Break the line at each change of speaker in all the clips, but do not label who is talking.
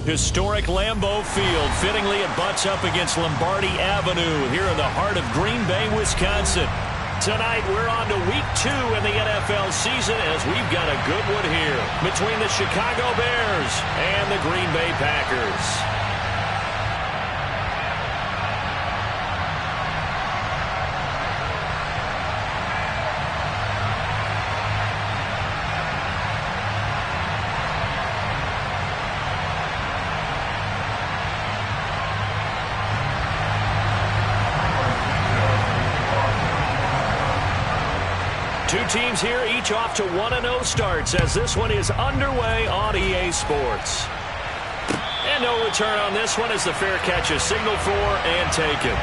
Historic Lambeau Field. Fittingly, it butts up against Lombardi Avenue here in the heart of Green Bay, Wisconsin. Tonight, we're on to week 2 in the NFL season as we've got a good one here between the Chicago Bears and the Green Bay Packers. Two teams here, each off to 1-0 starts as this one is underway on EA Sports. And no return on this one as the fair catch is signaled for and taken.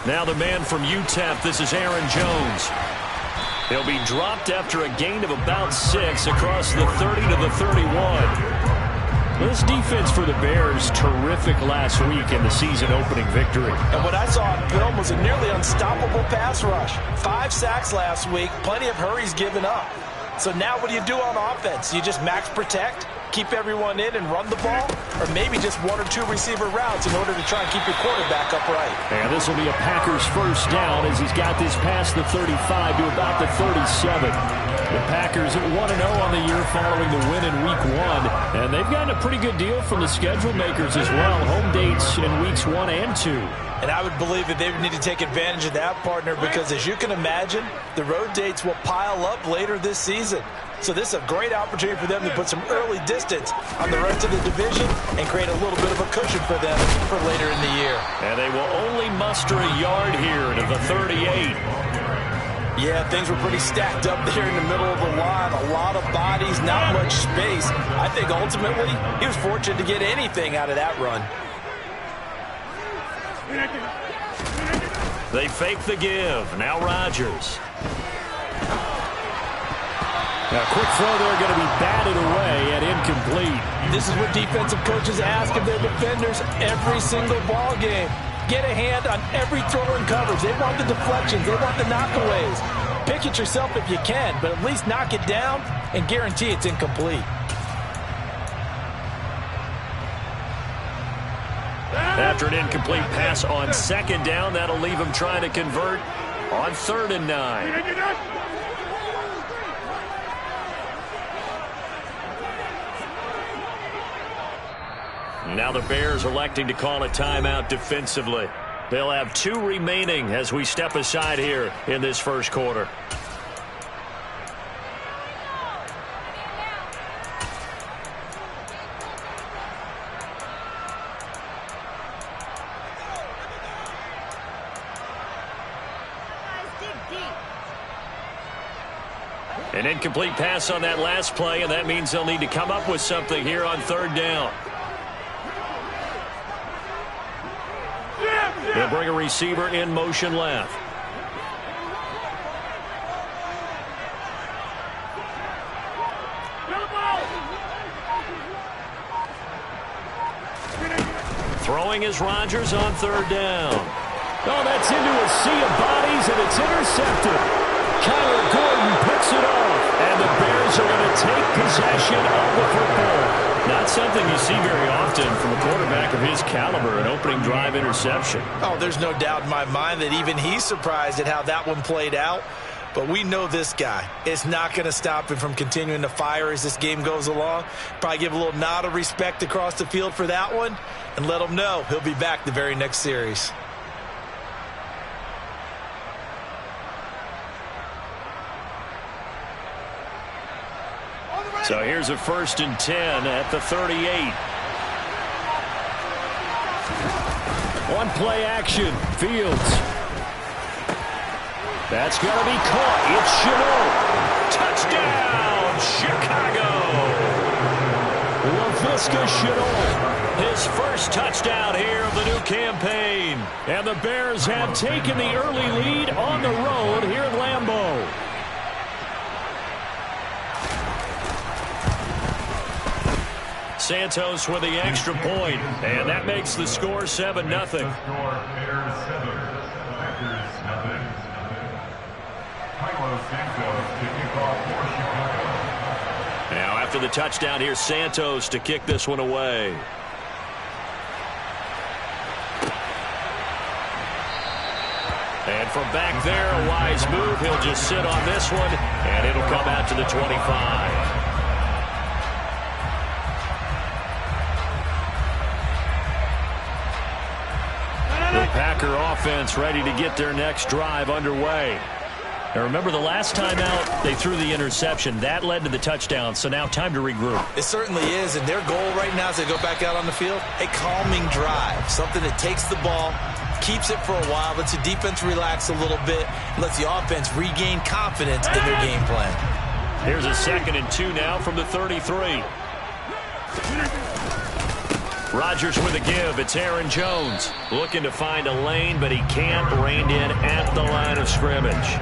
Now the man from UTEP, this is Aaron Jones. He'll be dropped after a gain of about 6 across the 30 to the 31. This defense for the Bears, terrific last week in the season-opening victory.
And what I saw on film was a nearly unstoppable pass rush. 5 sacks last week, plenty of hurries given up. So now what do you do on offense? You just max protect, keep everyone in and run the ball, or maybe just 1 or 2 receiver routes in order to try and keep your quarterback upright.
And this will be a Packers first down as he's got this past the 35 to about the 37. The Packers at 1-0 on the year following the win in week 1. And they've gotten a pretty good deal from the schedule makers as well. Home dates in weeks 1 and 2.
And I would believe that they would need to take advantage of that, partner, because as you can imagine, the road dates will pile up later this season. So this is a great opportunity for them to put some early distance on the rest of the division and create a little bit of a cushion for them for later in the year.
And they will only muster a yard here to the 38.
Yeah, things were pretty stacked up there in the middle of the line. A lot of bodies, not much space. I think ultimately he was fortunate to get anything out of that run.
They fake the give. Now Rodgers. Now, quick throw there going to be batted away and incomplete.
This is what defensive coaches ask of their defenders every single ball game. Get a hand on every throw and coverage. They want the deflections. They want the knockaways. Pick it yourself if you can, but at least knock it down and guarantee it's incomplete.
After an incomplete pass on second down, that'll leave him trying to convert on 3rd and 9. Now the Bears electing to call a timeout defensively. They'll have 2 remaining as we step aside here in this first quarter. An incomplete pass on that last play, and that means they'll need to come up with something here on 3rd down. They'll bring a receiver in motion left. Throwing is Rodgers on 3rd down. Oh, that's into a sea of bodies, and it's intercepted. Kyler Gordon picks it off, and the Bears are going to take possession of the football. Not something you see very often from a quarterback of his caliber, an opening drive interception.
Oh, there's no doubt in my mind that even he's surprised at how that one played out. But we know this guy. It's not going to stop him from continuing to fire as this game goes along. Probably give a little nod of respect across the field for that one and let him know he'll be back the very next series.
So here's a 1st and 10 at the 38. One play action. Fields. That's going to be caught. It's Shenault. Touchdown, Chicago. Laviska Shenault. His first touchdown here of the new campaign. And the Bears have taken the early lead on the road here at Lambeau. Santos with the extra point, and that makes the score 7-0. Now after the touchdown, here's Santos to kick this one away. And from back there, a wise move. He'll just sit on this one, and it'll come out to the 25. The Packer offense ready to get their next drive underway. Now remember, the last time out, they threw the interception. That led to the touchdown, so now time to regroup.
It certainly is, and their goal right now as they go back out on the field, a calming drive, something that takes the ball, keeps it for a while, lets the defense relax a little bit, lets the offense regain confidence in their game plan.
Here's a 2nd and 2 now from the 33. Rodgers with a give. It's Aaron Jones looking to find a lane, but he can't. Reined in at the line of scrimmage.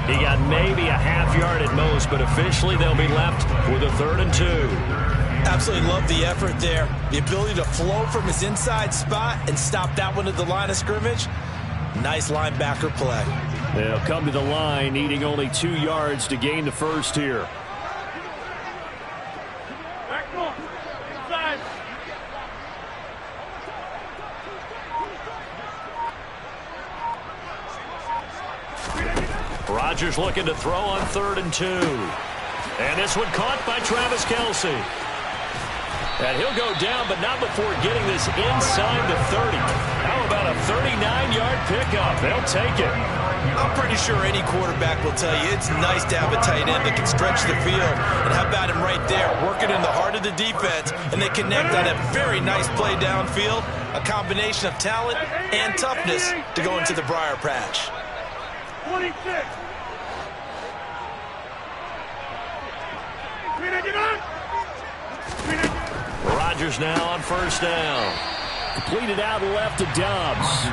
He got maybe a half yard at most, but officially they'll be left with a 3rd and 2.
Absolutely love the effort there. The ability to flow from his inside spot and stop that one at the line of scrimmage. Nice linebacker play.
They'll come to the line, needing only 2 yards to gain the first here. Rodgers looking to throw on 3rd and 2. And this one caught by Travis Kelce. And he'll go down, but not before getting this inside the 30. How about a 39-yard pickup? They'll take it.
I'm pretty sure any quarterback will tell you it's nice to have a tight end that can stretch the field. And how about him right there, working in the heart of the defense, and they connect on a very nice play downfield. A combination of talent and toughness to go into the briar patch.
26.
Rodgers now on 1st down. Completed out left to Dobbs.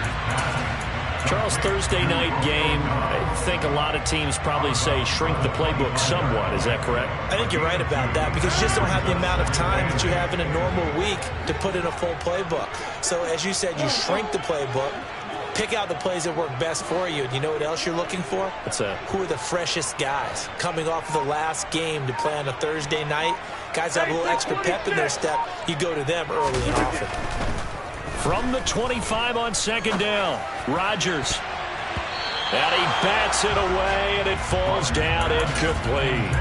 Charles, Thursday night game, I think a lot of teams probably say shrink the playbook somewhat. Is that correct?
I think you're right about that because you just don't have the amount of time that you have in a normal week to put in a full playbook. So as you said, you shrink the playbook, pick out the plays that work best for you. And you know what else you're looking for?
What's that?
Who are the freshest guys coming off of the last game to play on a Thursday night? Guys have a little extra pep in their step. You go to them early and often.
From the 25 on 2nd down, Rodgers. And he bats it away, and it falls down incomplete.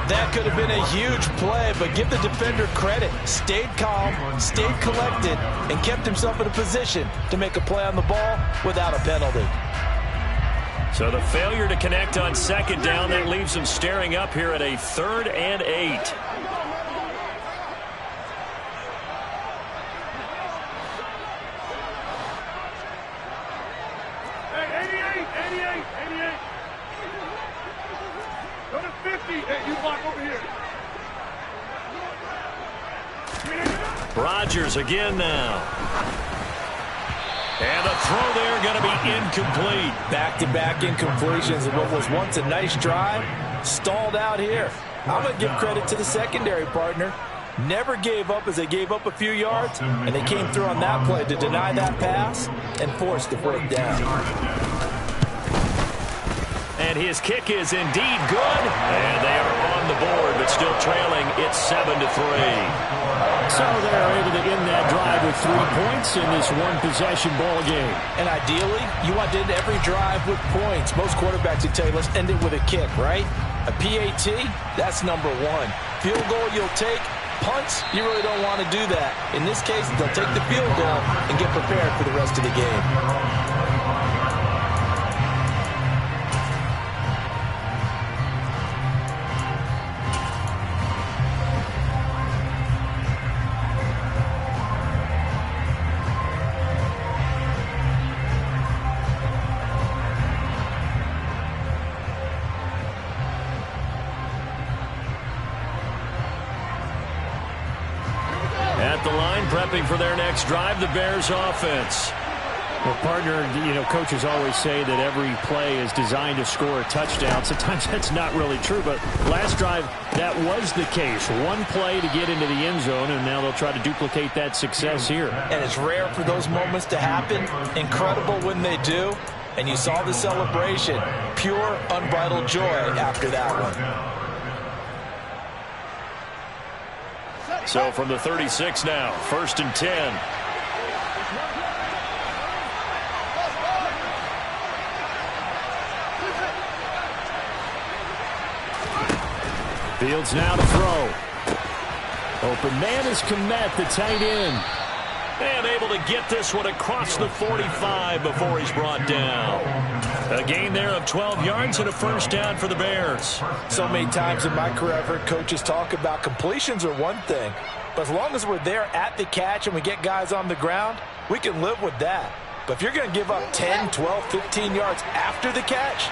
That could have been a huge play, but give the defender credit. Stayed calm, stayed collected, and kept himself in a position to make a play on the ball without a penalty.
So the failure to connect on 2nd down, that leaves him staring up here at a 3rd and 8.
Go to 50. Hey, you block over here.
Rodgers again now. And the throw there going to be incomplete.
Back-to-back incompletions of what was once a nice drive, stalled out here. I'm going to give credit to the secondary partner. Never gave up as they gave up a few yards, and they came through on that play to deny that pass and force the 4th down.
And his kick is indeed good. And they are on the board, but still trailing. It's 7-3. So they're able to end that drive with 3 points in this one-possession ball game.
And ideally, you want to end every drive with points. Most quarterbacks would tell you, let's end it with a kick, right? A PAT, that's number 1. Field goal you'll take. Punts, you really don't want to do that. In this case, they'll take the field goal and get prepared for the rest of the game.
At the line, prepping for their next drive, the Bears offense. Well, partner, coaches always say that every play is designed to score a touchdown. Sometimes that's not really true, but last drive, that was the case. One play to get into the end zone, and now they'll try to duplicate that success here.
And it's rare for those moments to happen. Incredible when they do. And you saw the celebration. Pure, unbridled joy after that one.
So from the 36 now, 1st and 10. Fields now to throw. Open man is Kmet, the tight end. And able to get this one across the 45 before he's brought down. A gain there of 12 yards and a first down for the Bears.
So many times in my career I've heard coaches talk about completions are one thing. But as long as we're there at the catch and we get guys on the ground, we can live with that. But if you're going to give up 10, 12, 15 yards after the catch,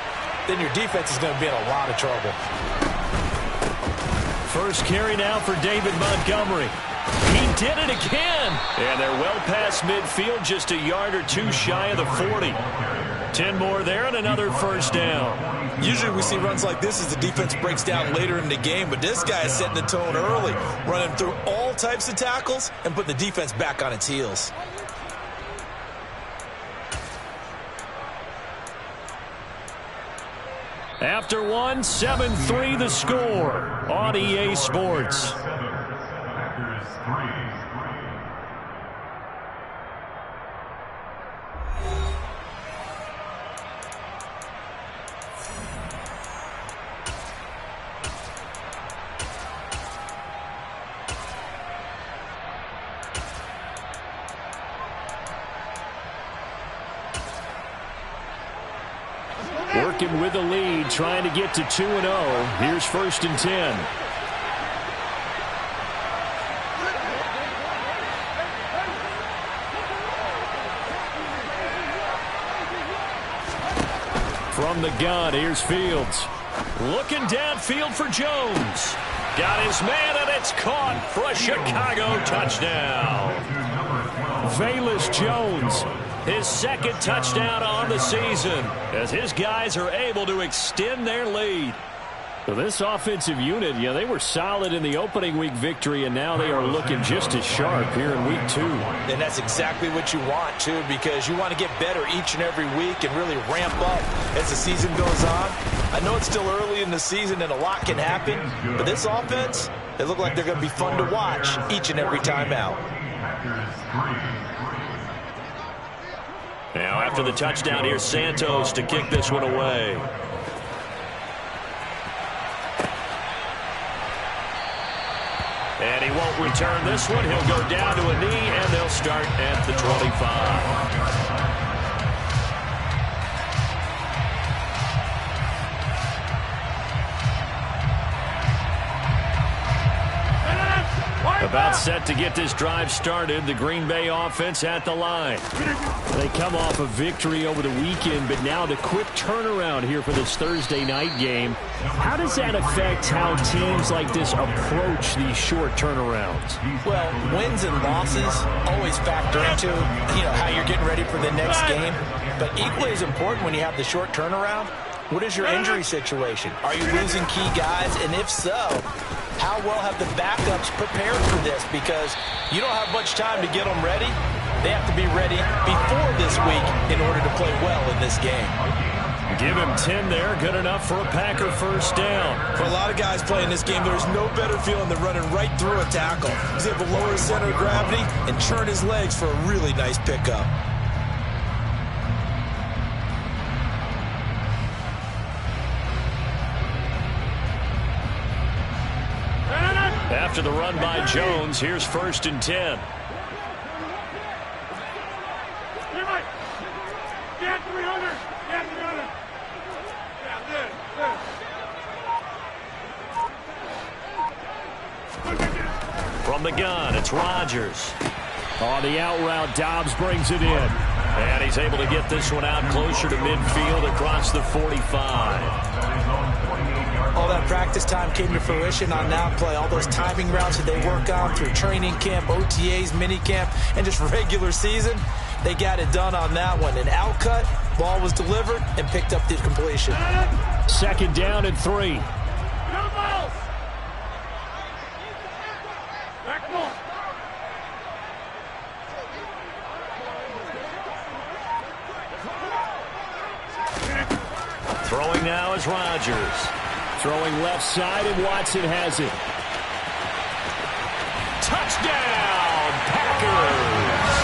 then your defense is going to be in a lot of trouble.
First carry now for David Montgomery. He did it again. And they're well past midfield, just a yard or two shy of the 40. 10 more there and another first down.
Usually we see runs like this as the defense breaks down later in the game, but this guy is setting the tone early, running through all types of tackles and putting the defense back on its heels.
After one, 7-3 the score on EA Sports. Working with the lead, trying to get to 2-0. Here's 1st and 10. From the gun, here's Fields. Looking downfield for Jones. Got his man, and it's caught for a Chicago touchdown. Velus Jones, his second touchdown on the season, as his guys are able to extend their lead. So this offensive unit, they were solid in the opening week victory, and now they are looking just as sharp here in week 2.
And that's exactly what you want, too, because you want to get better each and every week and really ramp up as the season goes on. I know it's still early in the season and a lot can happen, but this offense, they look like they're going to be fun to watch each and every time out.
Now after the touchdown, here's Santos to kick this one away. And he won't return this one. He'll go down to a knee, and they'll start at the 25. About set to get this drive started. The Green Bay offense at the line. They come off a victory over the weekend, but now the quick turnaround here for this Thursday night game. How does that affect how teams like this approach these short turnarounds?
Well, wins and losses always factor into, how you're getting ready for the next game. But equally as important when you have the short turnaround, what is your injury situation? Are you losing key guys? And if so, how well have the backups prepared for this? Because you don't have much time to get them ready. They have to be ready before this week in order to play well in this game.
Give him 10 there. Good enough for a Packer first down.
For a lot of guys playing this game, there's no better feeling than running right through a tackle. He's able to lower his center of gravity and churn his legs for a really nice pickup.
After the run by Jones, here's 1st and 10. From the gun, it's Rodgers. On the out route, Dobbs brings it in. And he's able to get this one out closer to midfield across the 45.
All that practice time came to fruition on that play. All those timing routes that they work on through training camp, OTAs, mini camp, and just regular season. They got it done on that one. An outcut, ball was delivered, and picked up the completion.
2nd down and 3. Throwing now is Rodgers. Throwing left side, and Watson has it. Touchdown, Packers!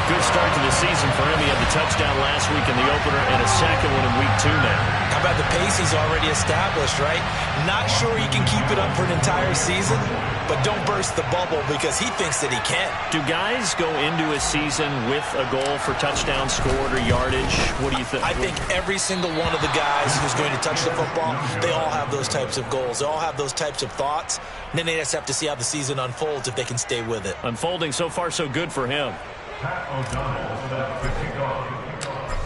Good start to the season for him. He had the touchdown last week in the opener and a second one in week 2 now.
How about the pace he's already established, right? Not sure he can keep it up for an entire season, but don't burst the bubble because he thinks that he can.
Do guys go into a season with a goal for touchdown scored or yardage? What do you think?
I think every single one of the guys who's going to touch the football, they all have those types of goals. They all have those types of thoughts. And then they just have to see how the season unfolds if they can stay with it.
Unfolding so far so good for him.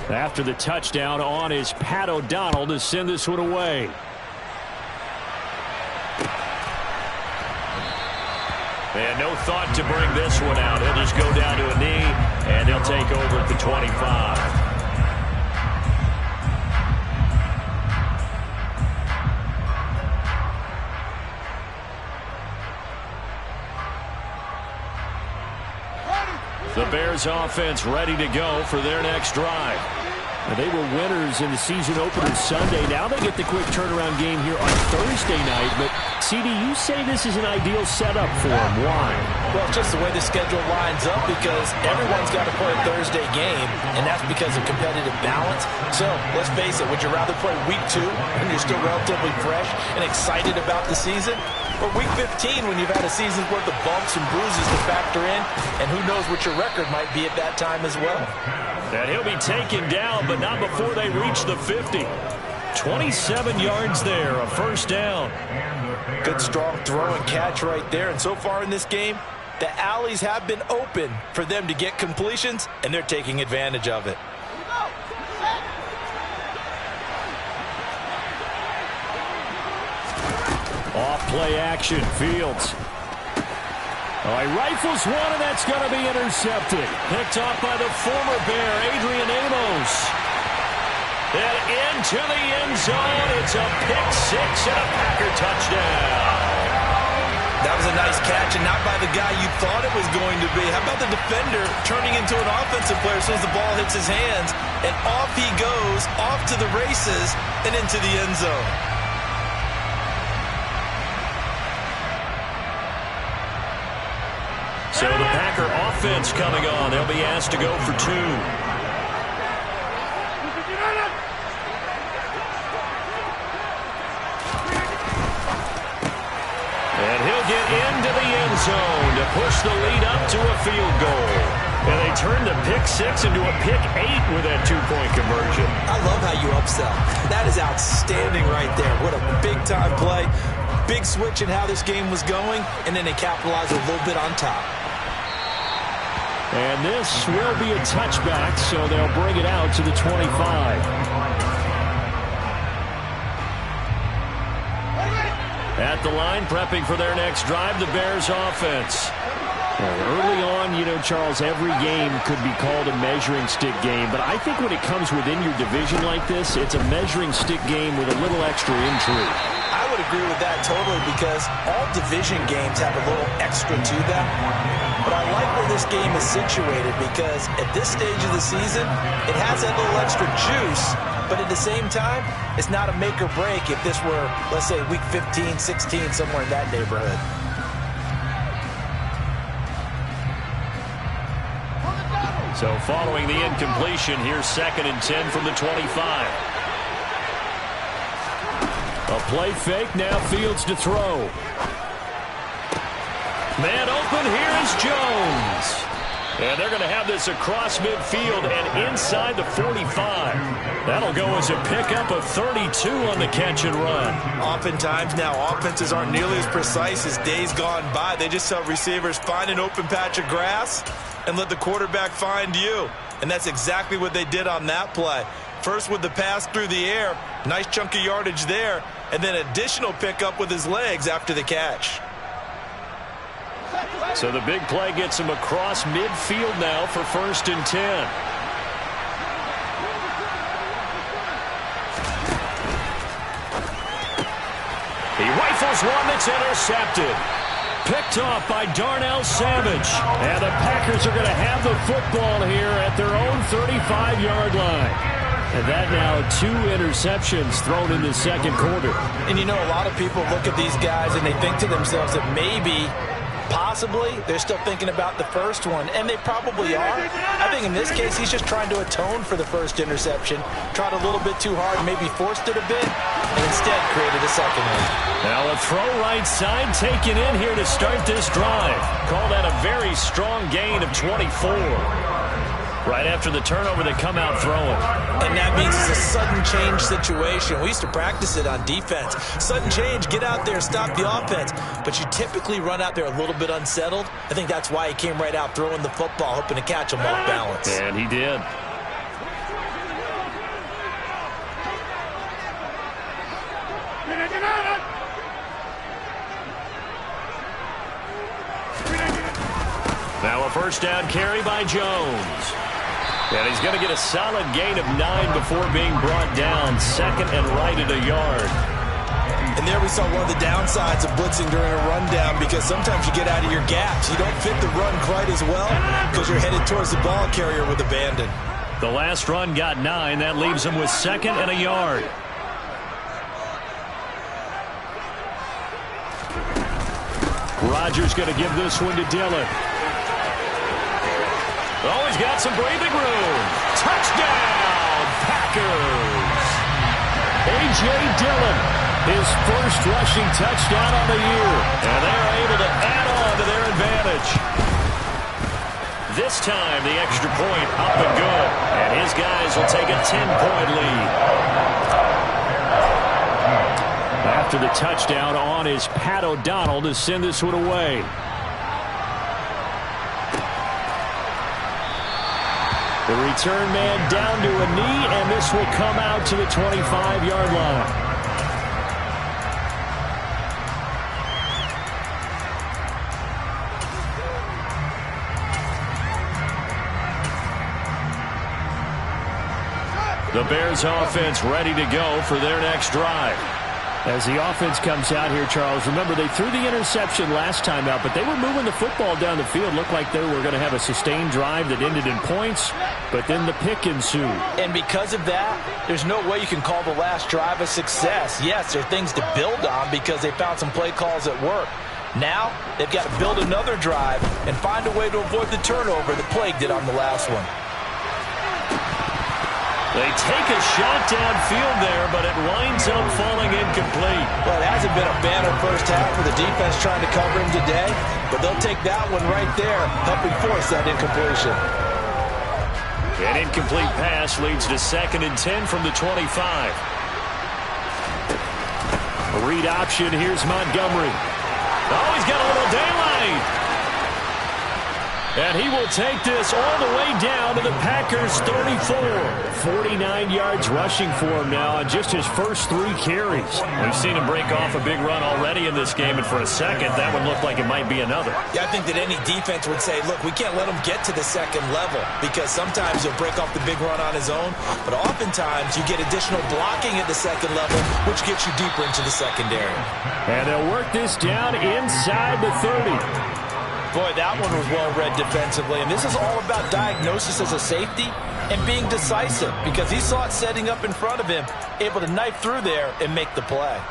After the touchdown, on is Pat O'Donnell to send this one away. And no thought to bring this one out. He'll just go down to a knee, and they'll take over at the 25. The Bears offense ready to go for their next drive. They were winners in the season opener Sunday. Now they get the quick turnaround game here on Thursday night. But, CD, you say this is an ideal setup for them. Why?
Well, it's just the way the schedule lines up because everyone's got to play a Thursday game, and that's because of competitive balance. So, let's face it, would you rather play week 2 when you're still relatively fresh and excited about the season? Or week 15 when you've had a season's worth of bumps and bruises to factor in, and who knows what your record might be at that time as well.
And he'll be taken down, but not before they reach the 50. 27 yards there, a first down.
Good strong throw and catch right there. And so far in this game, the alleys have been open for them to get completions, and they're taking advantage of it.
Off play action, Fields. He rifles one, and that's going to be intercepted. Picked off by the former Bear, Adrian Amos. And into the end zone. It's a pick-6 and a Packer touchdown.
That was a nice catch, and not by the guy you thought it was going to be. How about the defender turning into an offensive player as soon as the ball hits his hands, and off he goes, off to the races, and into the end zone.
So the Packer offense coming on. They'll be asked to go for 2. And he'll get into the end zone to push the lead up to a field goal. And they turn the pick-6 into a pick-8 with that 2-point conversion.
I love how you upsell. That is outstanding right there. What a big-time play. Big switch in how this game was going, and then they capitalized a little bit on top.
And this will be a touchback, so they'll bring it out to the 25. At the line, prepping for their next drive, the Bears offense. Early on, you know, Charles, every game could be called a measuring stick game, but I think when it comes within your division like this, it's a measuring stick game with a little extra intrigue.
I would agree with that totally because all division games have a little extra to them. But I like where this game is situated because at this stage of the season, it has that little extra juice, but at the same time, it's not a make or break if this were, let's say, week 15, 16, somewhere in that neighborhood.
So following the incompletion, here's 2nd and 10 from the 25. A play fake, now Fields to throw. Man open, here is Jones. And they're going to have this across midfield and inside the 45. That'll go as a pickup of 32 on the catch and run.
Oftentimes now, offenses aren't nearly as precise as days gone by. They just tell receivers, find an open patch of grass and let the quarterback find you. And that's exactly what they did on that play. First with the pass through the air, nice chunk of yardage there, and then additional pickup with his legs after the catch.
So the big play gets him across midfield now for 1st and 10. He rifles one that's intercepted. Picked off by Darnell Savage. And the Packers are going to have the football here at their own 35-yard line. And that now 2 interceptions thrown in the second quarter.
And you know, a lot of people look at these guys and they think to themselves that maybe, possibly, they're still thinking about the first one. And they probably are. I think in this case, he's just trying to atone for the first interception. Tried a little bit too hard, maybe forced it a bit, and instead created a second one.
Now a throw right side taken in here to start this drive. Call that a very strong gain of 24. Right after the turnover, they come out throwing.
And that means it's a sudden change situation. We used to practice it on defense. Sudden change, get out there, stop the offense. But you typically run out there a little bit unsettled. I think that's why he came right out throwing the football, hoping to catch him off balance.
And he did. Now a first down carry by Jones. And he's going to get a solid gain of 9 before being brought down. 2nd and right at a yard.
And there we saw one of the downsides of blitzing during a rundown, because sometimes you get out of your gaps. You don't fit the run quite as well because you're headed towards the ball carrier with abandon.
The last run got 9. That leaves him with 2nd and a yard. Rodgers going to give this one to Dillon. Oh, he's got some breathing room. Touchdown, Packers. A.J. Dillon, his first rushing touchdown on the year. And they're able to add on to their advantage. This time, the extra point up and good. And his guys will take a 10-point lead. After the touchdown on is Pat O'Donnell to send this one away. The return man down to a knee, and this will come out to the 25-yard line. The Bears offense ready to go for their next drive. As the offense comes out here, Charles, remember they threw the interception last time out, but they were moving the football down the field. Looked like they were going to have a sustained drive that ended in points, but then the pick ensued. And
because of that, there's no way you can call the last drive a success. Yes, there are things to build on because they found some play calls at work. Now, they've got to build another drive and find a way to avoid the turnover that plagued it on the last one.
They take a shot downfield there, but it winds up falling incomplete.
Well, it hasn't been a banner first half for the defense trying to cover him today, but they'll take that one right there, helping force that incompletion.
An incomplete pass leads to 2nd and 10 from the 25. A read option, here's Montgomery. Oh, he's got a little daylight. And he will take this all the way down to the Packers' 34. 49 yards rushing for him now on just his first 3 carries. We've seen him break off a big run already in this game, and for a second, that one looked like it might be another.
Yeah, I think that any defense would say, look, we can't let him get to the second level, because sometimes he'll break off the big run on his own, but oftentimes you get additional blocking at the second level, which gets you deeper into the secondary.
And they'll work this down inside the 30.
Boy, that one was well-read defensively, and this is all about diagnosis as a safety and being decisive, because he saw it setting up in front of him, able to knife through there and make the play.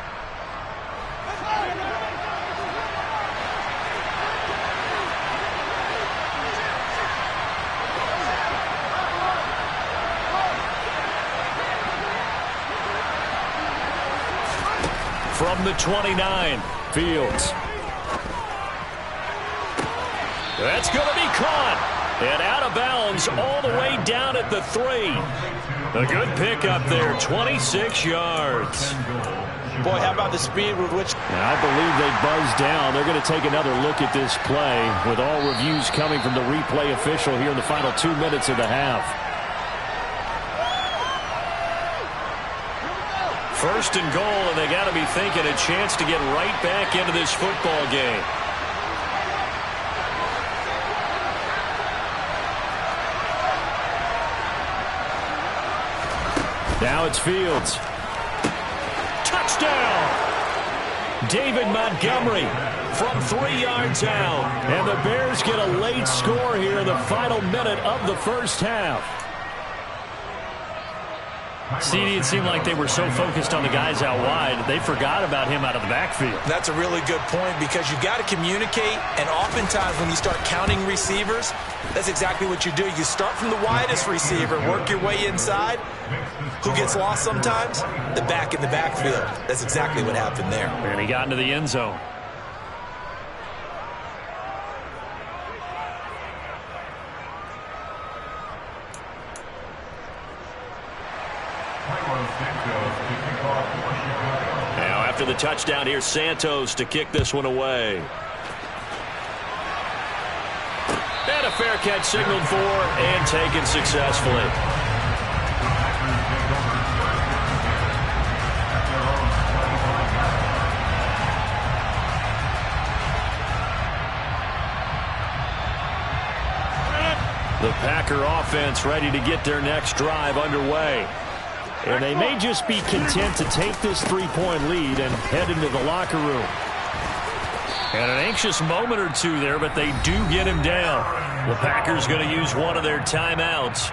From the 29, Fields. That's going to be caught. And out of bounds all the way down at the 3. A good pickup there, 26 yards.
Boy, how about the speed with which...
And I believe they buzzed down. They're going to take another look at this play with all reviews coming from the replay official here in the final 2 minutes of the half. First and goal, and they got to be thinking a chance to get right back into this football game. Now it's Fields. Touchdown! David Montgomery from 3 yards out. And the Bears get a late score here in the final minute of the first half.
CD, it seemed like they were so focused on the guys out wide, they forgot about him out of the backfield.
That's a really good point because you've got to communicate, and oftentimes when you start counting receivers, that's exactly what you do. You start from the widest receiver, work your way inside. Who gets lost sometimes? The back in the backfield. That's exactly what happened there.
And he got into the end zone.
Now after the touchdown, here's Santos to kick this one away. And a fair catch signaled for and taken successfully. The Packer offense ready to get their next drive underway. And they may just be content to take this 3-point lead and head into the locker room.
And an anxious moment or two there, but they do get him down.
The Packers going to use one of their timeouts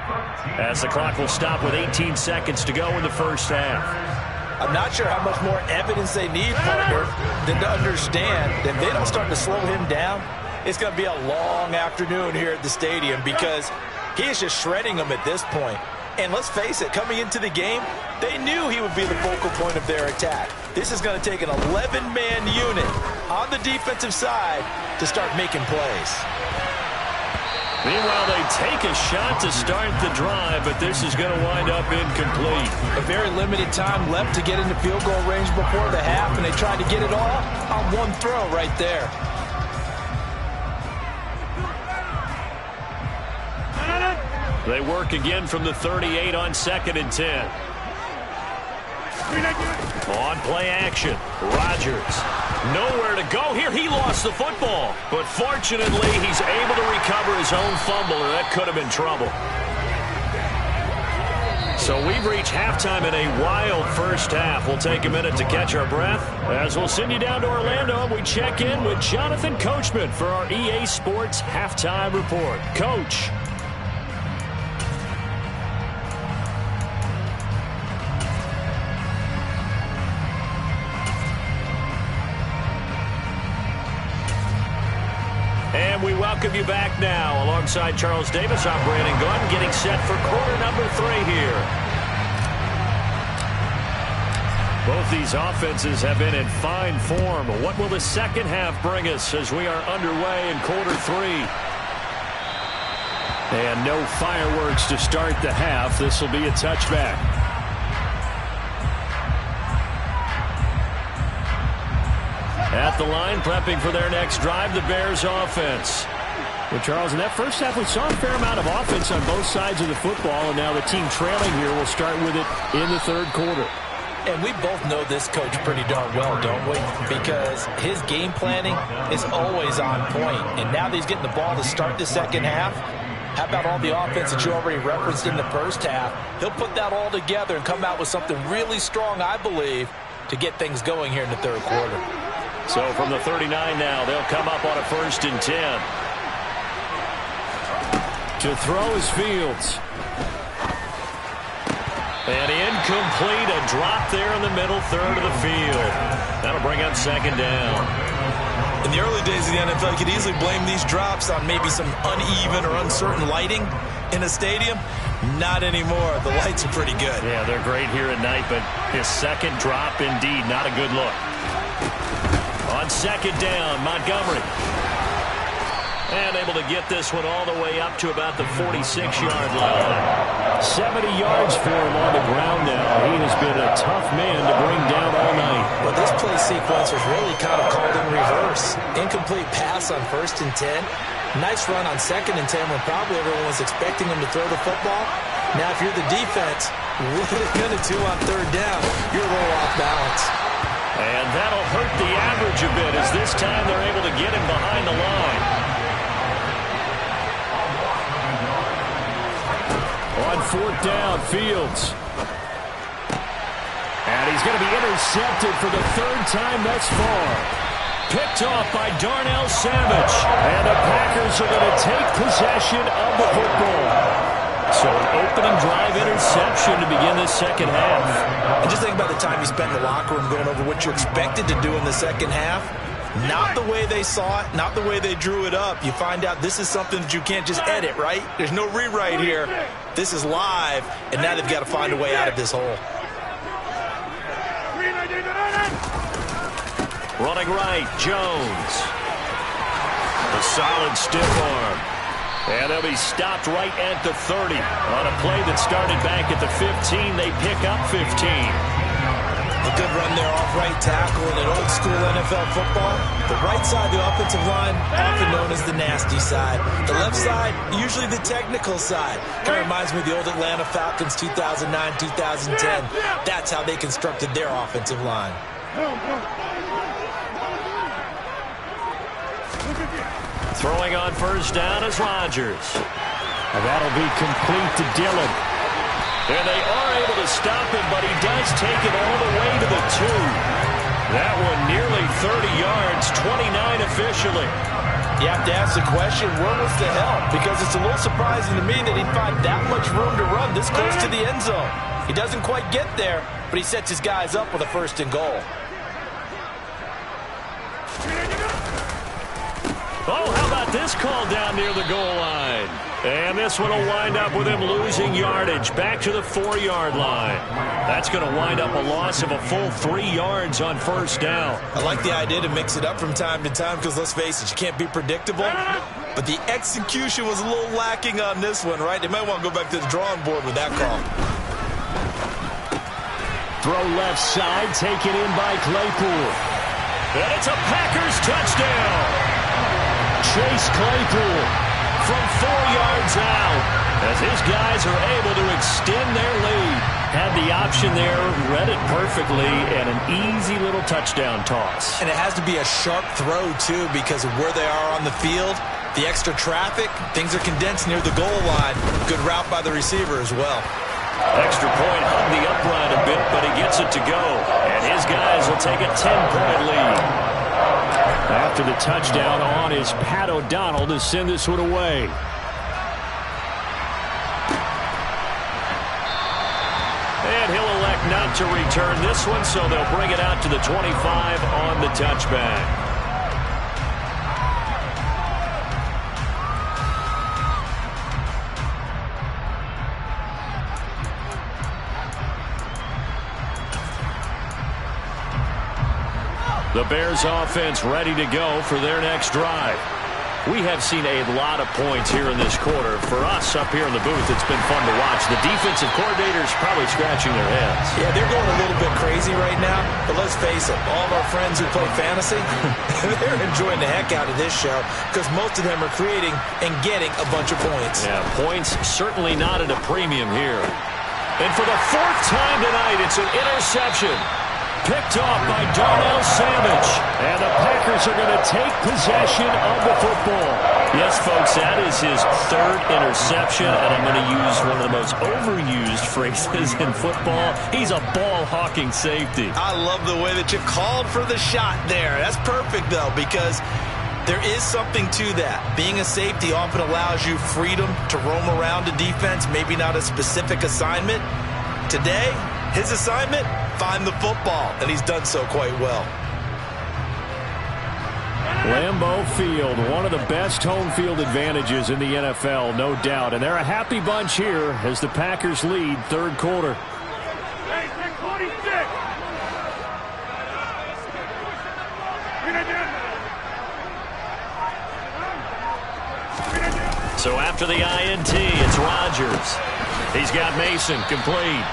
as the clock will stop with 18 seconds to go in the first half.
I'm not sure how much more evidence they need, partner, than to understand that if they don't start to slow him down, it's going to be a long afternoon here at the stadium because he is just shredding them at this point. And let's face it, coming into the game, they knew he would be the focal point of their attack. This is going to take an 11-man unit on the defensive side to start making plays.
Meanwhile, they take a shot to start the drive, but this is going to wind up incomplete.
A very limited time left to get into field goal range before the half, and they tried to get it all on one throw right there.
They work again from the 38 on 2nd and 10. On play action, Rodgers. Nowhere to go here. He lost the football. But fortunately, he's able to recover his own fumble, or that could have been trouble. So we've reached halftime in a wild first half. We'll take a minute to catch our breath as we'll send you down to Orlando and we check in with Jonathan Coachman for our EA Sports Halftime Report. Coach. And we welcome you back now. Alongside Charles Davis, I'm Brandon Gaudin, getting set for quarter number 3 here. Both these offenses have been in fine form. What will the second half bring us as we are underway in quarter 3? And no fireworks to start the half. This will be a touchback. At the line, prepping for their next drive, the Bears offense. Well, Charles, in that first half, we saw a fair amount of offense on both sides of the football, and now the team trailing here will start with it in the third quarter.
And we both know this coach pretty darn well, don't we? Because his game planning is always on point. And now that he's getting the ball to start the second half, how about all the offense that you already referenced in the first half? He'll put that all together and come out with something really strong, I believe, to get things going here in the third quarter.
So from the 39 now, they'll come up on a 1st and 10. To throw is Fields. And incomplete, a drop there in the middle third of the field. That'll bring up 2nd down.
In the early days of the NFL, you could easily blame these drops on maybe some uneven or uncertain lighting in a stadium. Not anymore. The lights are pretty good.
Yeah, they're great here at night, but his second drop, indeed, not a good look. On 2nd down, Montgomery. And able to get this one all the way up to about the 46-yard line. 70 yards for him on the ground now. He has been a tough man to bring down all night.
Well, this play sequence was really kind of called in reverse. Incomplete pass on 1st and 10. Nice run on 2nd and 10 when probably everyone was expecting him to throw the football. Now, if you're the defense, what are they going to do on 3rd down? You're a little off balance.
And that'll hurt the average a bit as this time they're able to get him behind the line. On 4th down, Fields. And he's going to be intercepted for the third time thus far. Picked off by Darnell Savage. And the Packers are going to take possession of the football. So an opening drive interception to begin this second half.
And just think about the time you spent in the locker room going over what you expected to do in the second half. Not the way they saw it, not the way they drew it up. You find out this is something that you can't just edit, right? There's no rewrite here. This is live, and now they've got to find a way out of this hole.
Running right, Jones. A solid stiff arm. And they'll be stopped right at the 30. On a play that started back at the 15, they pick up 15.
A good run there off right tackle in an old-school NFL football. The right side of the offensive line, often known as the nasty side. The left side, usually the technical side. Kind of reminds me of the old Atlanta Falcons 2009-2010. That's how they constructed their offensive line.
Throwing on first down is Rodgers. And that'll be complete to Dillon. And they are able to stop him, but he does take it all the way to the 2. That one nearly 30 yards, 29 officially.
You have to ask the question, where was the help? Because it's a little surprising to me that he'd find that much room to run this close to the end zone. He doesn't quite get there, but he sets his guys up with a 1st and goal.
Oh, how about this call down near the goal line? And this one will wind up with him losing yardage back to the 4-yard line. That's going to wind up a loss of a full 3 yards on first down.
I like the idea to mix it up from time to time because, let's face it, you can't be predictable. But the execution was a little lacking on this one, right? They might want to go back to the drawing board with that call.
Throw left side, taken in by Claypool. And it's a Packers touchdown. Chase Claypool from 4 yards out as his guys are able to extend their lead. Had the option there, read it perfectly, and an easy little touchdown toss.
And it has to be a sharp throw, too, because of where they are on the field. The extra traffic, things are condensed near the goal line. Good route by the receiver as well.
Extra point hugged the upright a bit, but he gets it to go. And his guys will take a 10-point lead. After the touchdown on is Pat O'Donnell to send this one away. And he'll elect not to return this one, so they'll bring it out to the 25 on the touchback. The Bears offense ready to go for their next drive. We have seen a lot of points here in this quarter. For us up here in the booth, it's been fun to watch. The defensive coordinators probably scratching their heads.
Yeah, they're going a little bit crazy right now. But let's face it, all of our friends who play fantasy, they're enjoying the heck out of this show because most of them are creating and getting a bunch of points.
Yeah, points certainly not at a premium here. And for the 4th time tonight, it's an interception. Picked off by Darnell Savage. And the Packers are going to take possession of the football. Yes, folks, that is his 3rd interception, and I'm going to use one of the most overused phrases in football. He's a ball-hawking safety.
I love the way that you called for the shot there. That's perfect, though, because there is something to that. Being a safety often allows you freedom to roam around a defense, maybe not a specific assignment. Today, his assignment, find the football, and he's done so quite well.
Lambeau Field, one of the best home field advantages in the NFL, no doubt. And they're a happy bunch here as the Packers lead 3rd quarter.
Hey, 26.
So after the INT, it's Rodgers. He's got Mason complete.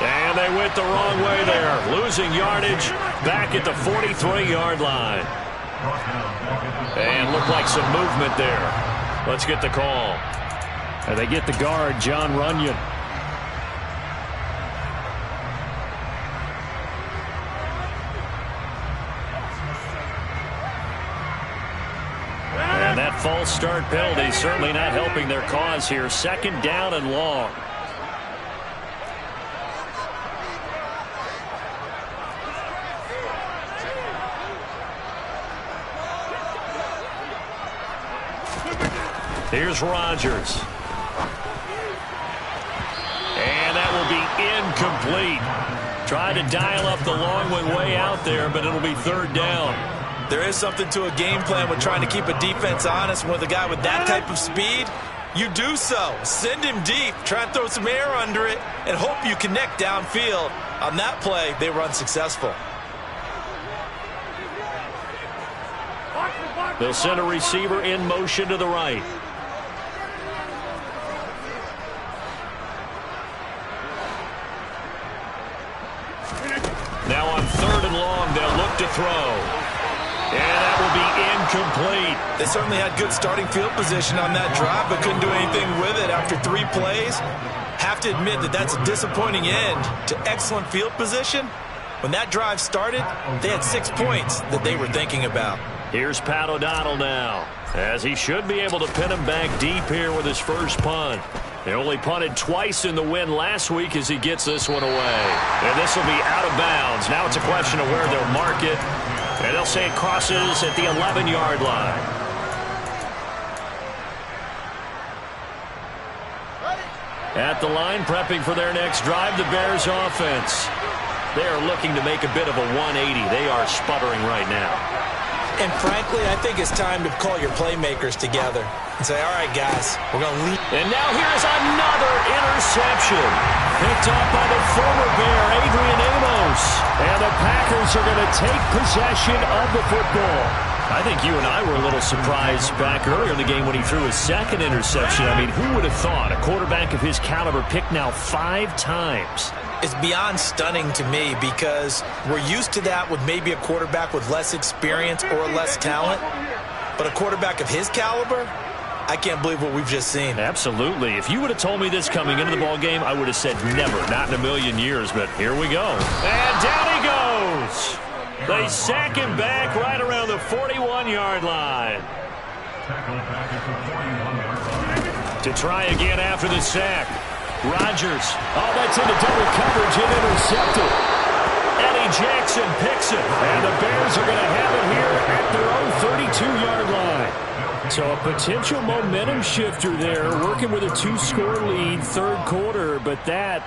And they went the wrong way there. Losing yardage back at the 43-yard line. And looked like some movement there. Let's get the call. And they get the guard, John Runyon. And that false start penalty certainly not helping their cause here. 2nd down and long. Here's Rodgers. And that will be incomplete. Tried to dial up the long one way out there, but it'll be third down.
There is something to a game plan with trying to keep a defense honest. With a guy with that type of speed, you do so. Send him deep, try and throw some air under it, and hope you connect downfield. On that play, they were unsuccessful.
They'll send a receiver in motion to the right. Now on third and long, they'll look to throw. And that will be incomplete.
They certainly had good starting field position on that drive, but couldn't do anything with it after 3 plays. Have to admit that that's a disappointing end to excellent field position. When that drive started, they had 6 points that they were thinking about.
Here's Pat O'Donnell now, as he should be able to pin him back deep here with his first punt. They only punted twice in the win last week as he gets this one away. And this will be out of bounds. Now it's a question of where they'll mark it. And they'll say it crosses at the 11-yard line. At the line, prepping for their next drive, the Bears offense. They are looking to make a bit of a 180. They are sputtering right now.
And frankly, I think it's time to call your playmakers together and say, all right, guys, we're going to lead.
And now here's another interception. Picked up by the former Bear, Adrian Amos. And the Packers are going to take possession of the football. I think you and I were a little surprised back earlier in the game when he threw his second interception. I mean, who would have thought a quarterback of his caliber picked now 5 times?
It's beyond stunning to me because we're used to that with maybe a quarterback with less experience or less talent. But a quarterback of his caliber, I can't believe what we've just seen.
Absolutely. If you would have told me this coming into the ball game, I would have said never, not in a million years. But here we go. And down he goes. They sack him back right around the 41-yard line. To try again after the sack. Rodgers. Oh, that's into double coverage and intercepted. Eddie Jackson picks it. And the Bears are going to have it here at their own 32-yard line. So a potential momentum shifter there, working with a 2-score lead, third quarter, but that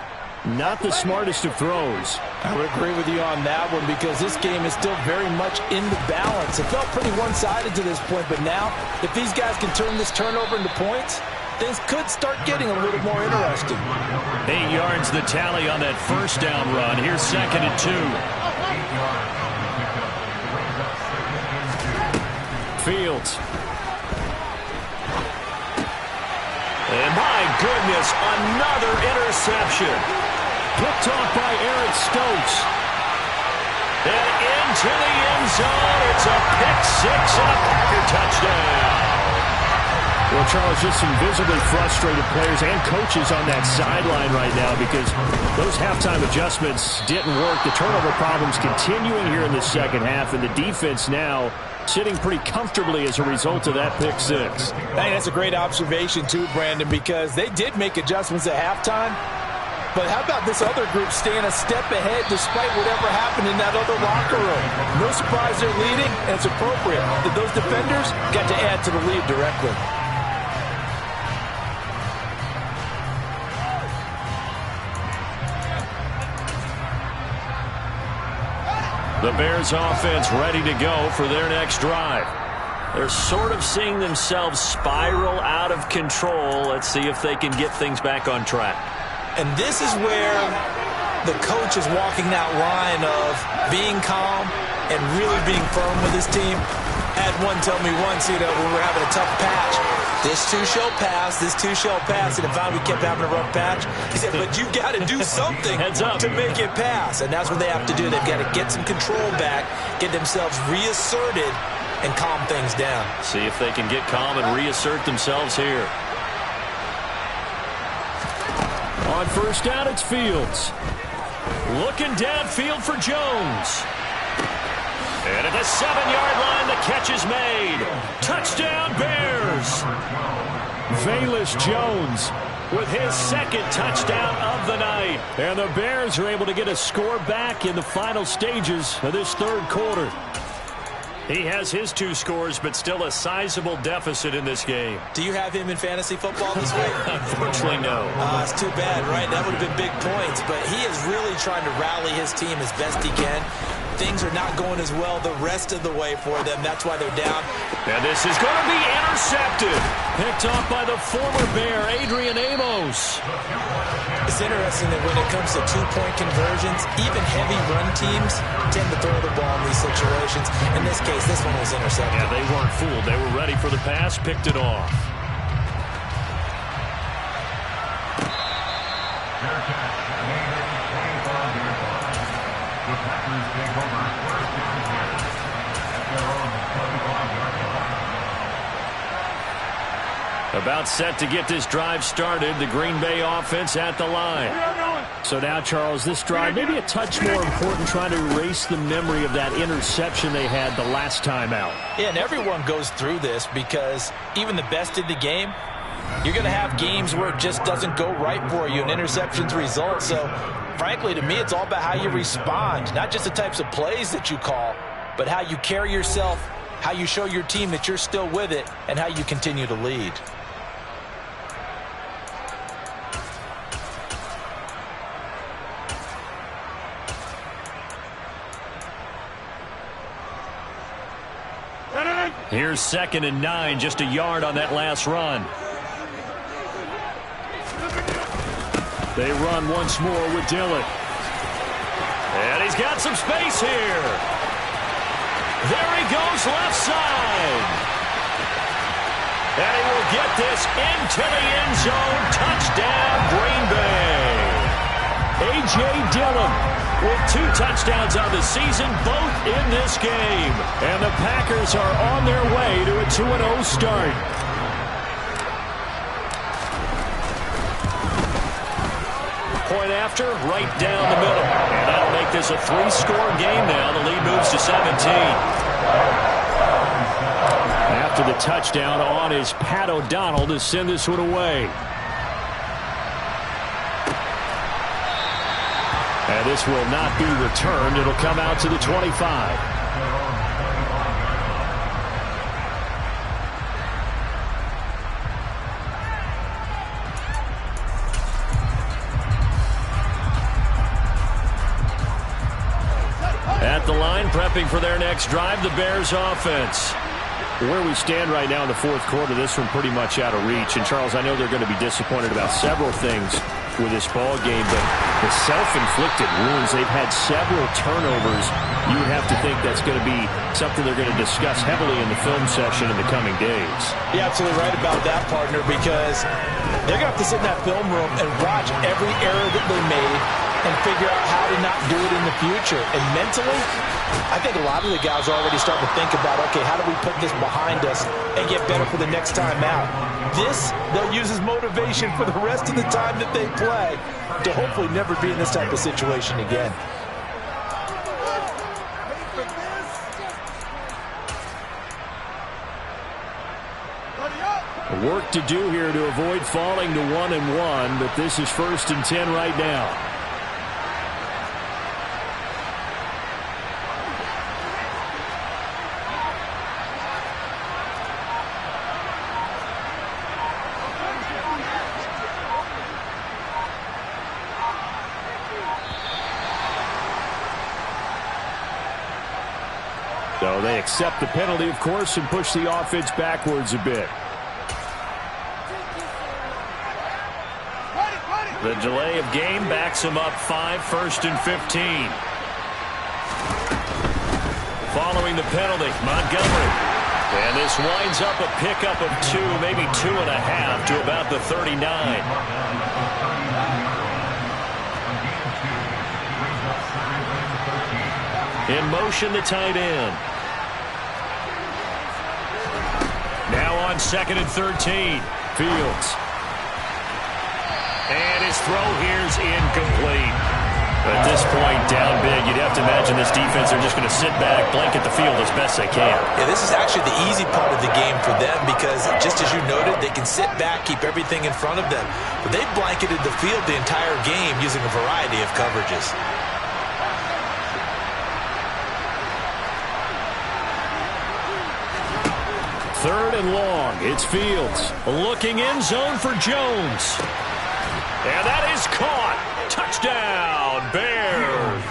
not the smartest of throws.
I would agree with you on that one because this game is still very much in the balance. It felt pretty one-sided to this point, but now if these guys can turn this turnover into points, things could start getting a little more interesting.
8 yards the tally on that first down run. Here's 2nd and 2. Fields. And my goodness, another interception. Picked off by Eric Stokes. And into the end zone. It's a pick 6 and a Packer touchdown. Well, Charles, just some visibly frustrated players and coaches on that sideline right now because those halftime adjustments didn't work. The turnover problems continuing here in the second half, and the defense now sitting pretty comfortably as a result of that pick 6.
I think that's a great observation, too, Brandon, because they did make adjustments at halftime. But how about this other group staying a step ahead despite whatever happened in that other locker room? No surprise they're leading, and it's appropriate that those defenders got to add to the lead directly.
The Bears offense ready to go for their next drive. They're sort of seeing themselves spiral out of control. Let's see if they can get things back on track.
And this is where the coach is walking that line of being calm and really being firm with his team. I had one tell me once, when we were having a tough patch, this too shall pass, this too shall pass, and if we kept having a rough patch, he said, but you got to do something to make it pass. And that's what they have to do. They've got to get some control back, get themselves reasserted, and calm things down.
See if they can get calm and reassert themselves here. On first down, it's Fields. Looking downfield for Jones. And at the 7-yard line, the catch is made. Touchdown, Bears. Velus Jones with his 2nd touchdown of the night. And the Bears are able to get a score back in the final stages of this third quarter.
He has his 2 scores, but still a sizable deficit in this game.
Do you have him in fantasy football this week?
Unfortunately, no.
It's too bad, right? That would have been big points, but he is really trying to rally his team as best he can. Things are not going as well the rest of the way for them. That's why they're down.
And this is going to be intercepted. Picked off by the former Bear, Adrian Amos.
It's interesting that when it comes to 2-point conversions, even heavy run teams tend to throw the ball in these situations. In this case, this one was intercepted.
Yeah, they weren't fooled. They were ready for the pass, picked it off. About set to get this drive started. The Green Bay offense at the line.
So now, Charles, this drive maybe a touch more important, trying to erase the memory of that interception they had the last time out.
Yeah, and everyone goes through this because even the best in the game, you're going to have games where it just doesn't go right for you, and interceptions result. So, frankly, to me, it's all about how you respond, not just the types of plays that you call, but how you carry yourself, how you show your team that you're still with it, and how you continue to lead.
Here's 2nd and 9, just a yard on that last run.
They run once more with Dillon.
And he's got some space here. There he goes, left side. And he will get this into the end zone. Touchdown, Green Bay.
A.J. Dillon
with 2 touchdowns on the season, both in this game.
And the Packers are on their way to a 2-0 start.
Point after, right down the middle. And that'll make this a 3-score game now. The lead moves to 17.
After the touchdown, on is Pat O'Donnell to send this one away. And this will not be returned. It'll come out to the 25.
At the line, prepping for their next drive, the Bears offense.
Where we stand right now in the 4th quarter, this one pretty much out of reach. And, Charles, I know they're going to be disappointed about several things with this ball game, but the self-inflicted wounds, they've had several turnovers. You would have to think that's going to be something they're going to discuss heavily in the film session in the coming days.
You're absolutely right about that, partner, because they're going to have to sit in that film room and watch every error that they made and figure out how to not do it in the future. And mentally, I think a lot of the guys are already starting to think about, okay, how do we put this behind us and get better for the next time out? This, they'll use as motivation for the rest of the time that they play to hopefully never be in this type of situation again.
Work to do here to avoid falling to 1-1, but this is 1st and 10 right now. So they accept the penalty, of course, and push the offense backwards a bit.
The delay of game backs them up 5, 1st and 15. Following the penalty, Montgomery. And this winds up a pickup of 2, maybe 2.5 to about the 39. In motion, the tight end. Now on 2nd and 13.
Fields.
And his throw here's incomplete. At this point, down big, you'd have to imagine this defense are just going to sit back, blanket the field as best they can.
Yeah, this is actually the easy part of the game for them because, just as you noted, they can sit back, keep everything in front of them. But they've blanketed the field the entire game using a variety of coverages.
3rd and long. It's Fields. Looking end zone for Jones. And that is caught. Touchdown, Bears.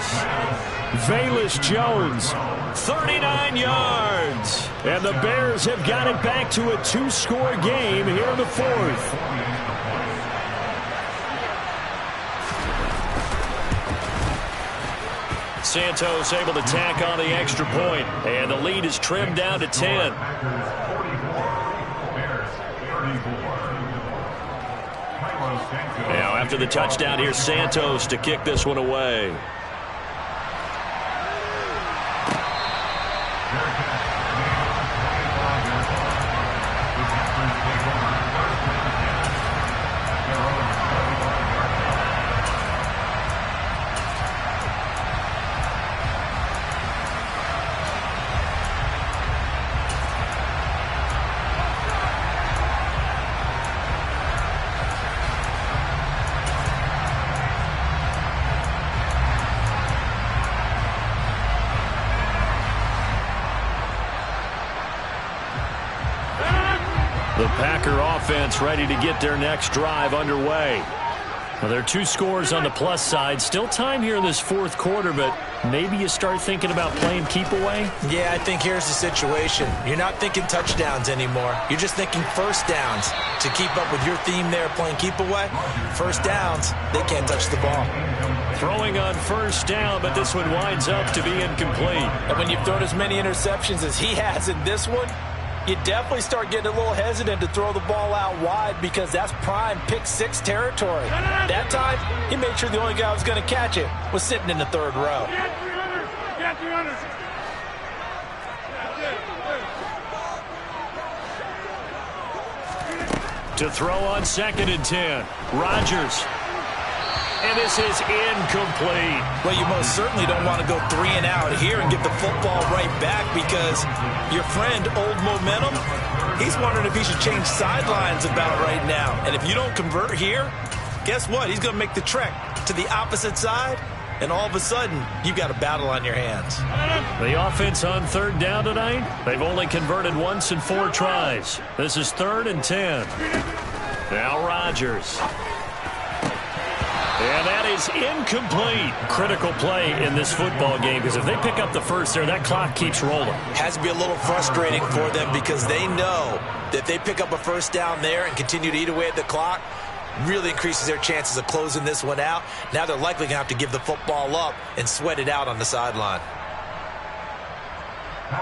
Velus Jones, 39 yards. And the Bears have got it back to a 2-score game here in the 4th. Santos able to tack on the extra point, and the lead is trimmed down to 10. Now after the touchdown, here's Santos to kick this one away. The Packer offense ready to get their next drive underway. Well, there are 2 scores on the plus side. Still time here in this 4th quarter, but maybe you start thinking about playing keep away?
Yeah, I think here's the situation. You're not thinking touchdowns anymore. You're just thinking first downs. To keep up with your theme there, playing keep away, first downs, they can't touch the ball.
Throwing on first down, but this one winds up to be incomplete.
And when you've thrown as many interceptions as he has in this one, you definitely start getting a little hesitant to throw the ball out wide because that's prime pick 6 territory. That time, he made sure the only guy who was going to catch it was sitting in the 3rd row.
Get 300.
To throw on 2nd and 10. Rodgers. And this is incomplete.
Well, you most certainly don't want to go 3 and out here and get the football right back because your friend, Old Momentum, he's wondering if he should change sidelines about right now. And if you don't convert here, guess what? He's going to make the trek to the opposite side, and all of a sudden, you've got a battle on your hands.
The offense on 3rd down tonight, they've only converted once in 4 tries. This is 3rd and 10. Now Rodgers. And that is incomplete. Critical play in this football game because if they pick up the first there, that clock keeps rolling.
Has to be a little frustrating for them because they know that if they pick up a first down there and continue to eat away at the clock, really increases their chances of closing this one out. Now they're likely going to have to give the football up and sweat it out on the sideline.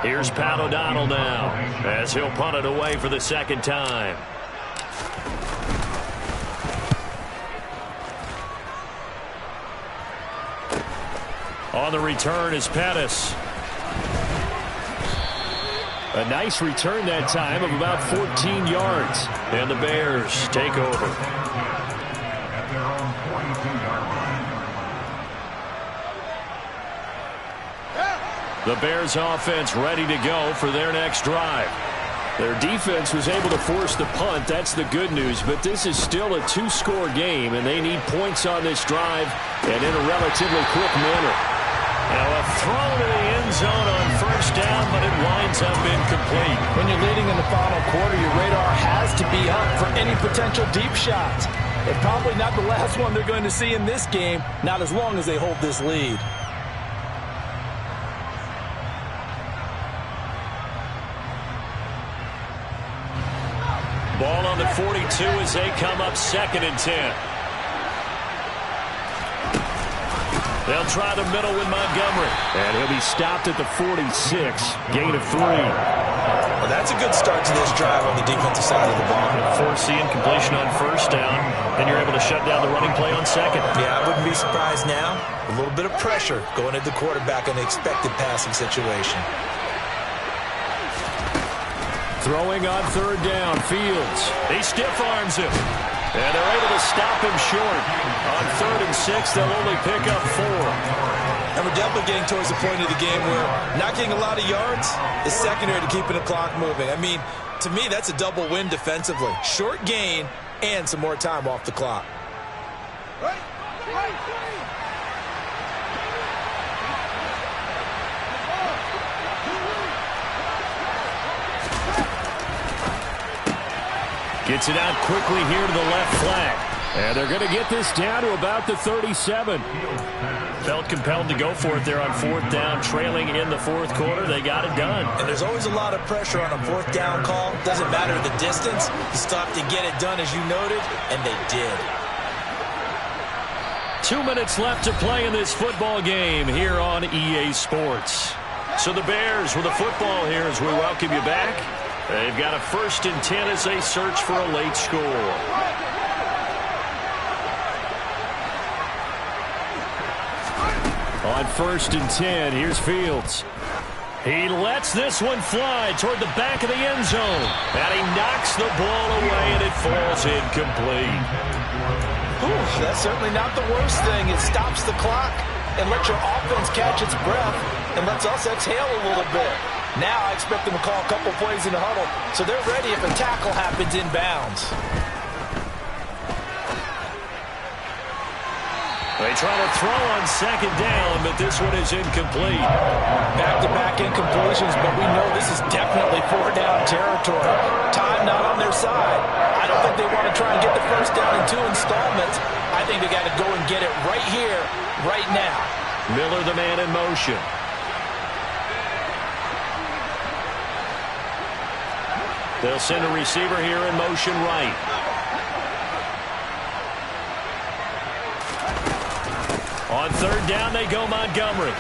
Here's Pat O'Donnell now as he'll punt it away for the 2nd time. On the return is Pettis. A nice return that time of about 14 yards. And the Bears take over. The Bears offense ready to go for their next drive. Their defense was able to force the punt. That's the good news. But this is still a 2-score game, and they need points on this drive and in a relatively quick manner. Now a throw to the end zone on first down, but it winds up incomplete.
When you're leading in the final quarter, your radar has to be up for any potential deep shots. And probably not the last one they're going to see in this game, not as long as they hold this lead.
Ball on the 42 as they come up 2nd and 10. They'll try the middle with Montgomery. And he'll be stopped at the 46. Gain of 3.
Well, that's a good start to this drive on the defensive side of the ball.
Force the incompletion on first down. Then you're able to shut down the running play on 2nd.
Yeah, I wouldn't be surprised now. A little bit of pressure going at the quarterback on the expected passing situation.
Throwing on 3rd down, Fields. He stiff arms him. And they're able to stop him short. On 3rd and 6, they'll only pick up 4.
And we're definitely getting towards the point of the game where not getting a lot of yards is secondary to keeping the clock moving. I mean, to me, that's a double win defensively. Short gain and some more time off the clock.
Gets it out quickly here to the left flat. And they're going to get this down to about the 37. Felt compelled to go for it there on fourth down, trailing in the fourth quarter. They got it done.
And there's always a lot of pressure on a fourth down call. Doesn't matter the distance. You still have to get it done, as you noted, and they did.
2 minutes left to play in this football game here on EA Sports. So the Bears with the football here as we welcome you back. They've got a 1st and 10 as they search for a late score. On 1st and 10, here's Fields. He lets this one fly toward the back of the end zone. And he knocks the ball away, and it falls incomplete.
Whew, that's certainly not the worst thing. It stops the clock and lets your offense catch its breath and lets us exhale a little bit. Now I expect them to call a couple plays in the huddle, so they're ready if a tackle happens inbounds.
They try to throw on 2nd down, but this one is incomplete.
Back-to-back incompletions, but we know this is definitely 4-down territory. Time not on their side. I don't think they want to try and get the 1st down in 2 installments. I think they got to go and get it right here, right now.
Miller, the man in motion. They'll send a receiver here in motion right. On 3rd down, they go Montgomery.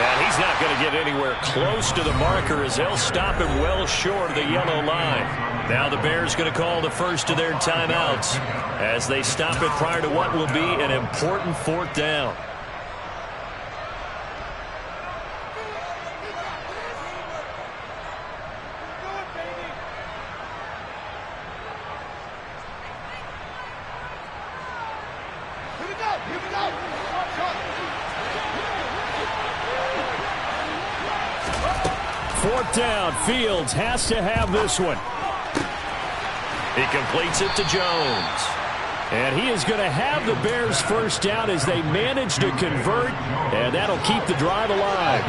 And he's not going to get anywhere close to the marker as they'll stop him well short of the yellow line. Now the Bears going to call the first of their timeouts as they stop it prior to what will be an important 4th down. Fourth down, Fields has to have this one. He completes it to Jones. And he is going to have the Bears' 1st down as they manage to convert, and that'll keep the drive alive.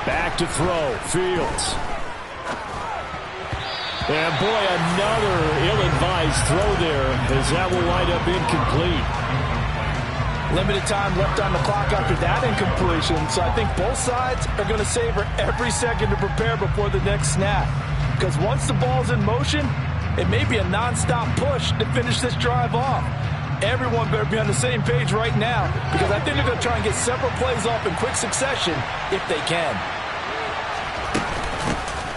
Back to throw, Fields. And boy, another ill-advised throw there as that will wind up incomplete.
Limited time left on the clock after that incompletion, so I think both sides are going to savor every second to prepare before the next snap. Because once the ball's in motion, it may be a non-stop push to finish this drive off. Everyone better be on the same page right now, because I think they're going to try and get several plays off in quick succession if they can.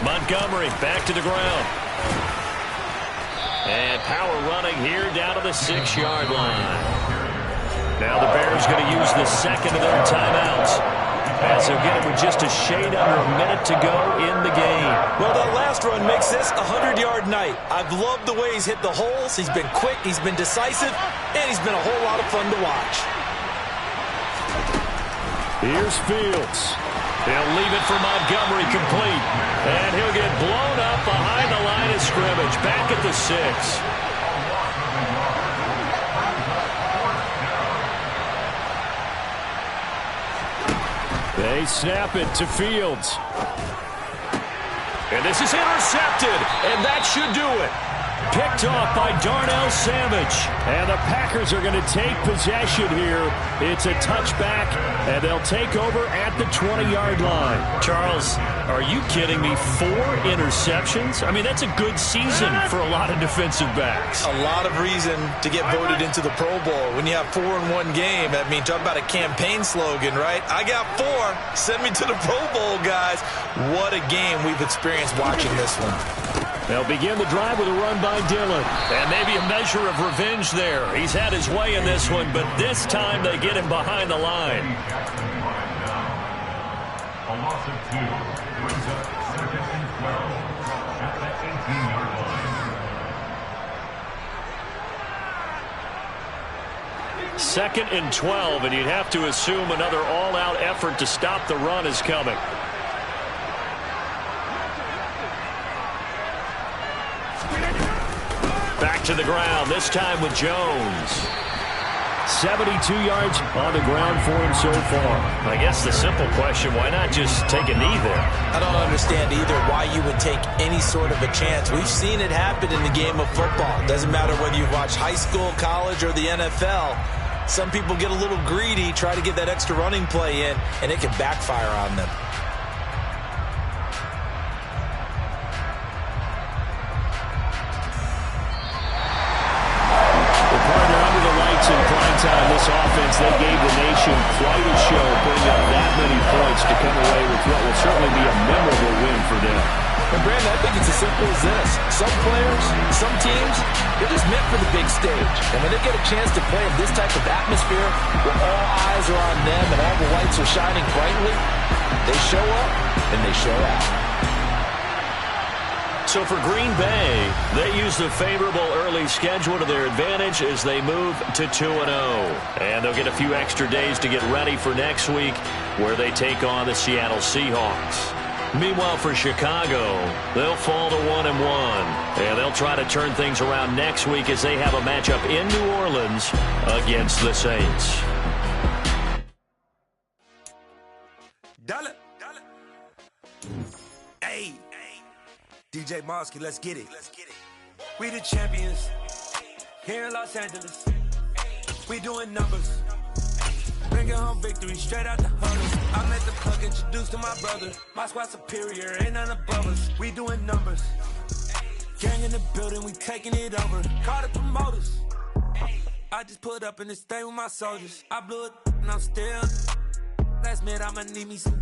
Montgomery back to the ground. And power running here down to the 6-yard line. Now the Bears going to use the 2nd of their timeouts as they'll get it with just a shade under a minute to go in the game.
Well, that last run makes this a 100-yard night. I've loved the way he's hit the holes. He's been quick, he's been decisive, and he's been a whole lot of fun to watch.
Here's Fields. They'll leave it for Montgomery complete. And he'll get blown up behind the line of scrimmage. Back at the 6. They snap it to Fields. And this is intercepted. And that should do it. Picked off by Darnell Savage. And the Packers are going to take possession here. It's a touchback, and they'll take over at the 20-yard line. Charles, are you kidding me? 4 interceptions? I mean, that's a good season for a lot of defensive backs.
A lot of reason to get voted into the Pro Bowl. When you have 4 in one game, I mean, talk about a campaign slogan, right? I got 4. Send me to the Pro Bowl, guys. What a game we've experienced watching this one.
They'll begin the drive with a run by Dillon. And maybe a measure of revenge there. He's had his way in this one, but this time they get him behind the line.
A loss of 2 brings up 2nd and 12 at the 18-yard line.
2nd and 12, and you'd have to assume another all-out effort to stop the run is coming. Back to the ground, this time with Jones. 72 yards on the ground for him so far.
I guess the simple question, why not just take a knee there?
I don't understand either why you would take any sort of a chance. We've seen it happen in the game of football. Doesn't matter whether you watch high school, college, or the NFL. Some people get a little greedy, try to get that extra running play in, and it can backfire on them.
In prime time, this offense, they gave the nation quite a show, putting up that many points to come away with what will certainly be a memorable win for them.
And Brandon, I think it's as simple as this. Some players, some teams, they're just meant for the big stage. And when they get a chance to play in this type of atmosphere, where all eyes are on them and all the lights are shining brightly, they show up and they show out.
So for Green Bay, they use the favorable early schedule to their advantage as they move to 2-0. And they'll get a few extra days to get ready for next week, where they take on the Seattle Seahawks. Meanwhile, for Chicago, they'll fall to 1-1. And they'll try to turn things around next week as they have a matchup in New Orleans against the Saints.
Hey. DJ Mosky, let's get it. We the champions here in Los Angeles. We doing numbers. Bringing home victory straight out the huddle. I met the plug introduced to my brother. My squad superior, ain't none above us. We doing numbers. Gang in the building, we taking it over. Call the promoters. I just put up in this thing with my soldiers. I blew it and I'm still. Last minute I'ma need me some.